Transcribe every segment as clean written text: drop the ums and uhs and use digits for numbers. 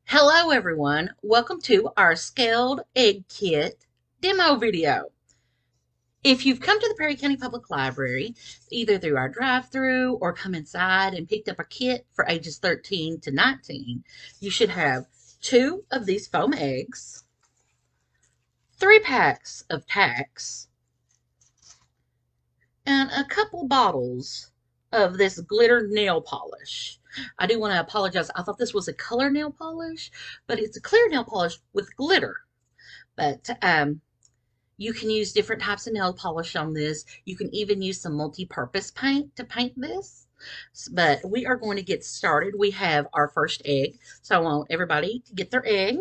Hello everyone, welcome to our scaled egg kit demo video. If you've come to the Perry County Public Library, either through our drive-through or come inside and picked up a kit for ages 13 to 19, you should have 2 of these foam eggs, 3 packs of tacks, and a couple bottles of this glitter nail polish. I do want to apologize. I thought this was a color nail polish, but it's a clear nail polish with glitter. But you can use different types of nail polish on this. You can even use some multi-purpose paint to paint this. But we are going to get started. We have our first egg. So I want everybody to get their egg.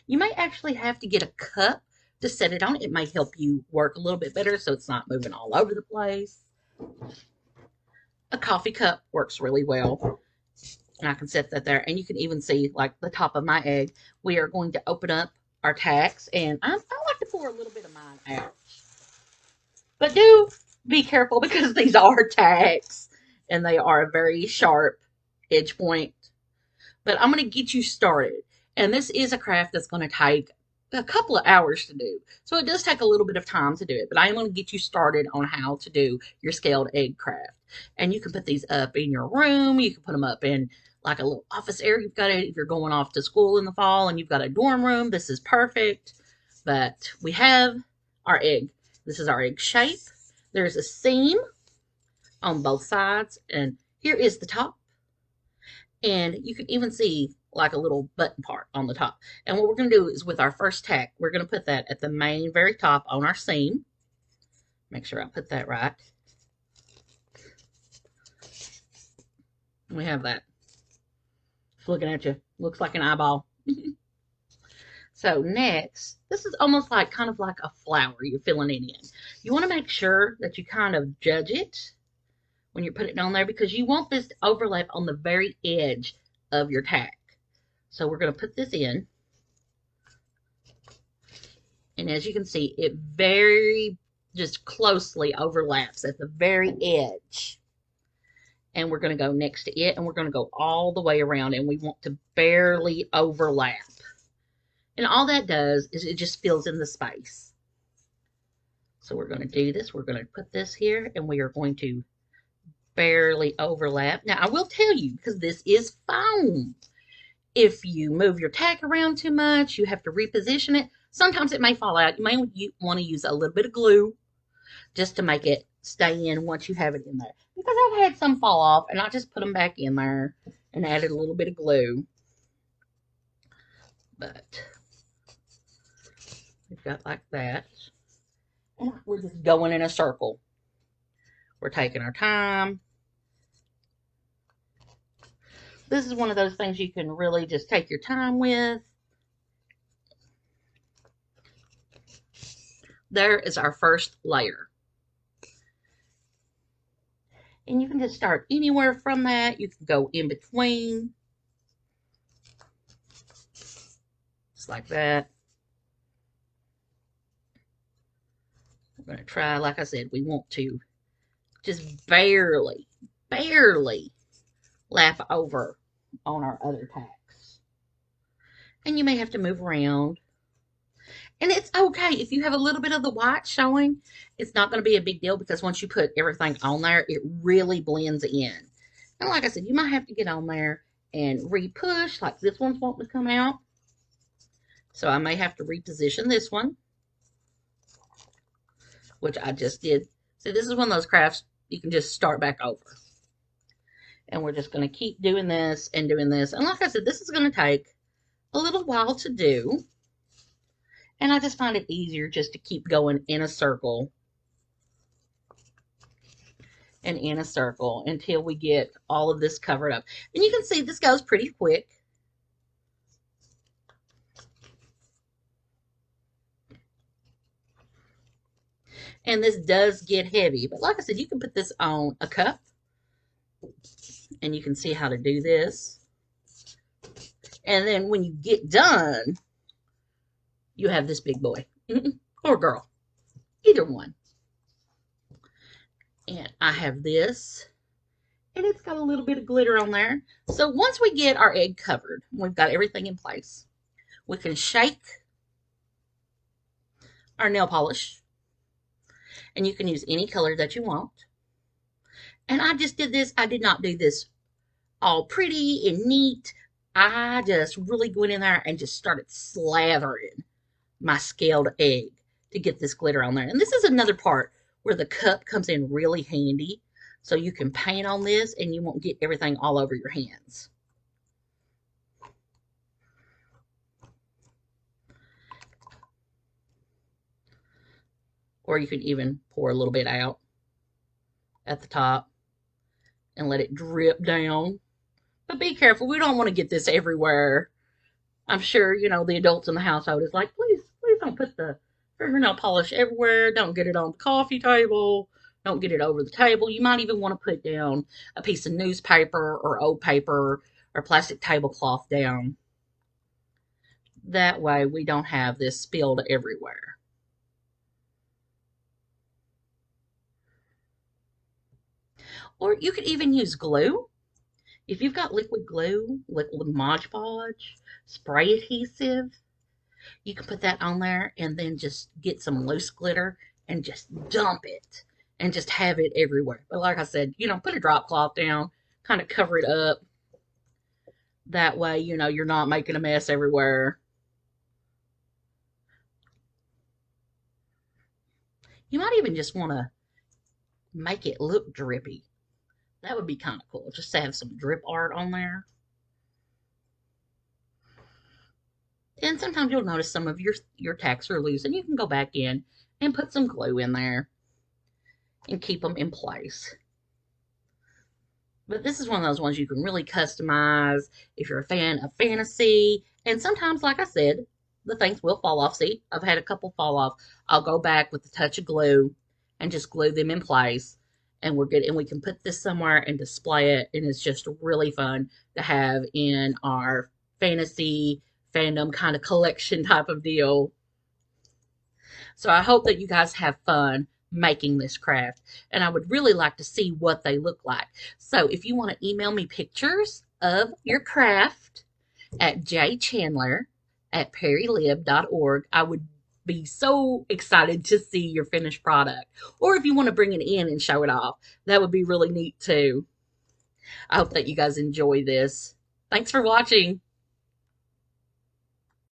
You may actually have to get a cup to set it on. It may help you work a little bit better so it's not moving all over the place. A coffee cup works really well. And I can set that there. And you can even see like the top of my egg. We are going to open up our tacks. And I like to pour a little bit of mine out. But do be careful because these are tacks. And they are a very sharp edge point. But I'm going to get you started. And this is a craft that's going to take a couple of hours to do. So it does take a little bit of time to do it. But I am going to get you started on how to do your scaled egg craft. And you can put these up in your room. You can put them up in like a little office area. You've got it if you're going off to school in the fall and you've got a dorm room. This is perfect. But we have our egg. This is our egg shape. There's a seam on both sides. And here is the top. And you can even see like a little button part on the top. And what we're going to do is with our first tack, we're going to put that at the main very top on our seam. Make sure I put that right. We have that. It's looking at you. Looks like an eyeball. So next, this is almost like kind of like a flower you're filling it in. You want to make sure that you kind of judge it when you're putting it on there because you want this to overlap on the very edge of your tack. So we're going to put this in. And as you can see, it very just closely overlaps at the very edge. And we're going to go next to it and we're going to go all the way around and we want to barely overlap. And all that does is it just fills in the space. So we're going to do this. We're going to put this here and we are going to barely overlap. Now I will tell you because this is foam. If you move your tack around too much, you have to reposition it. Sometimes it may fall out. You may want to use a little bit of glue just to make it stay in once you have it in there. Because I've had some fall off and I just put them back in there and added a little bit of glue. But we've got like that. And we're just going in a circle. We're taking our time. This is one of those things you can really just take your time with. There is our first layer. And you can just start anywhere from that. You can go in between. Just like that. I'm going to try, like I said, we want to just barely lap over on our other tacks. And you may have to move around. And it's okay if you have a little bit of the white showing. It's not going to be a big deal because once you put everything on there, it really blends in. And like I said, you might have to get on there and re-push, like this one's wanting to come out. So I may have to reposition this one, which I just did. So this is one of those crafts you can just start back over. And we're just going to keep doing this and doing this. And like I said, this is going to take a little while to do. And I just find it easier just to keep going in a circle and in a circle until we get all of this covered up. And you can see this goes pretty quick. And this does get heavy. But like I said, you can put this on a cup. And you can see how to do this. And then when you get done, you have this big boy. Or girl. Either one. And I have this. and it's got a little bit of glitter on there. So once we get our egg covered, we've got everything in place, we can shake our nail polish, and you can use any color that you want. And I just did this. I did not do this all pretty and neat. I just really went in there and just started slathering my scaled egg to get this glitter on there. And this is another part where the cup comes in really handy. So you can paint on this and you won't get everything all over your hands. Or you can even pour a little bit out at the top and let it drip down. But be careful, we don't want to get this everywhere. I'm sure, the adults in the household is like, please, please don't put the fingernail polish everywhere. Don't get it on the coffee table. Don't get it over the table. You might even want to put down a piece of newspaper or old paper or plastic tablecloth down. That way we don't have this spilled everywhere. Or you could even use glue. If you've got liquid glue, liquid Mod Podge, spray adhesive, you can put that on there and then just get some loose glitter and just dump it and just have it everywhere. But like I said, put a drop cloth down, kind of cover it up. That way, you're not making a mess everywhere. You might even just want to make it look drippy. That would be kind of cool, just to have some drip art on there. And sometimes you'll notice some of your tacks are loose, and you can go back in and put some glue in there and keep them in place. But this is one of those ones you can really customize if you're a fan of fantasy. And sometimes, like I said, the things will fall off. See, I've had a couple fall off. I'll go back with a touch of glue and just glue them in place. And we're good. And we can put this somewhere and display it. And it's just really fun to have in our fantasy fandom kind of collection type of deal. So I hope that you guys have fun making this craft, and I would really like to see what they look like. So if you want to email me pictures of your craft at jchandler@perrylib.org, I would be so excited to see your finished product. Or if you want to bring it in and show it off, that would be really neat too. I hope that you guys enjoy this. Thanks for watching.